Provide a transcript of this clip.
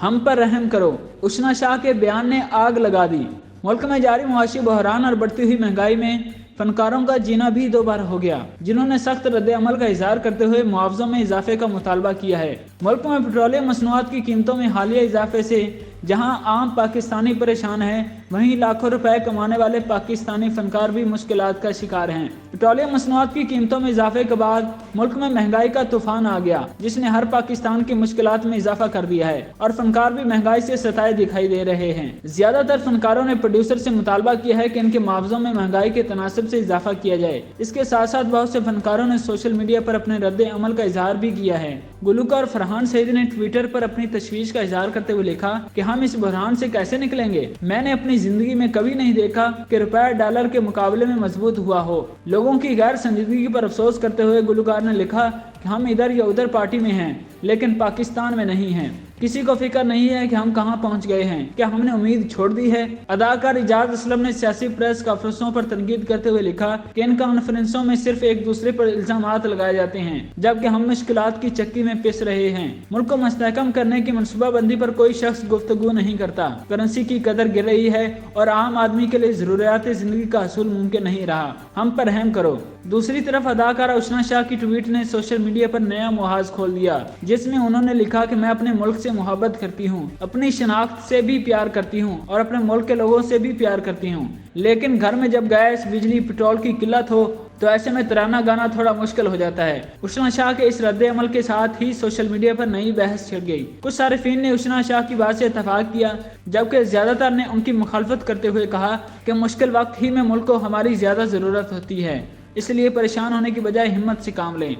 ہم پر رحم کرو، اشنا شاہ کے بیان نے آگ لگا دی۔ ملک میں جاری معاشی بحران اور بڑھتی ہوئی مہنگائی میں فنکاروں کا جینا بھی دو بار ہو گیا، جنہوں نے سخت رد عمل کا اظہار کرتے ہوئے معاوضوں میں اضافے کا مطالبہ کیا ہے۔ ملک میں پیٹرولیم مصنوعات کی قیمتوں میں حالیہ اضافے سے جہاں عام پاکستانی پریشان ہیں، وہیں لاکھوں روپے کمانے والے پاکستانی فنکار بھی مشکلات کا شکار ہیں۔ پیٹرولیم مصنوعات کی قیمتوں میں اضافے کے بعد ملک میں مہنگائی کا طوفان آ گیا، جس نے ہر پاکستان کی مشکلات میں اضافہ کر دیا ہے، اور فنکار بھی مہنگائی سے ستائے دکھائی دے رہے ہیں۔ زیادہ تر فنکاروں نے پروڈیوسر سے مطالبہ کیا ہے کہ ان کے معاوضوں میں مہنگائی کے تناسب سے اضافہ کیا جائے۔ اس کے ساتھ ساتھ بہت سے فنکاروں نے سوشل میڈیا پر اپنے رد عمل کا اظہار بھی کیا ہے۔ گلوکار فرحان سعید نے ٹویٹر پر اپنی تشویش کا اظہار کرتے ہوئے لکھا کہ ہم اس بحران سے کیسے نکلیں گے؟ میں نے اپنی زندگی میں کبھی نہیں دیکھا کہ روپے ڈالر کے مقابلے میں مضبوط ہوا ہو۔ لوگوں کی غیر سنجیدگی پر افسوس کرتے ہوئے گلوکار نے لکھا کہ ہم ادھر یا ادھر پارٹی میں ہیں، لیکن پاکستان میں نہیں ہیں۔ کسی کو فکر نہیں ہے کہ ہم کہاں پہنچ گئے ہیں، کیا ہم نے امید چھوڑ دی ہے؟ اداکار اعجاز اسلم نے سیاسی پریس کانفرنسوں پر تنقید کرتے ہوئے لکھا کہ ان کانفرنسوں میں صرف ایک دوسرے پر الزامات لگائے جاتے ہیں، جبکہ ہم مشکلات کی چکی میں پس رہے ہیں۔ ملک کو مستحکم کرنے کی منصوبہ بندی پر کوئی شخص گفتگو نہیں کرتا۔ کرنسی کی قدر گر رہی ہے اور عام آدمی کے لیے ضروریات زندگی کا حصول ممکن نہیں رہا۔ ہم پر رحم کرو۔ دوسری طرف اداکارہ اشنا شاہ کی ٹویٹ نے سوشل میڈیا پر نیا محاذ کھول دیا، جس میں انہوں نے لکھا کہ میں اپنے ملک سے محبت کرتی ہوں، اپنی شناخت سے بھی پیار کرتی ہوں اور اپنے ملک کے لوگوں سے بھی پیار کرتی ہوں، لیکن گھر میں جب گیس، بجلی، پیٹرول کی قلت ہو تو ایسے میں ترانہ گانا تھوڑا مشکل ہو جاتا ہے۔ اشنا شاہ کے اس رد عمل کے ساتھ ہی سوشل میڈیا پر نئی بحث چھڑ گئی۔ کچھ صارفین نے اشنا شاہ کی بات سے اتفاق کیا، جبکہ زیادہ تر نے ان کی مخالفت کرتے ہوئے کہا کہ مشکل وقت ہی میں ملک کو ہماری زیادہ ضرورت ہوتی ہے، اس لیے پریشان ہونے کی بجائے ہمت سے کام لیں۔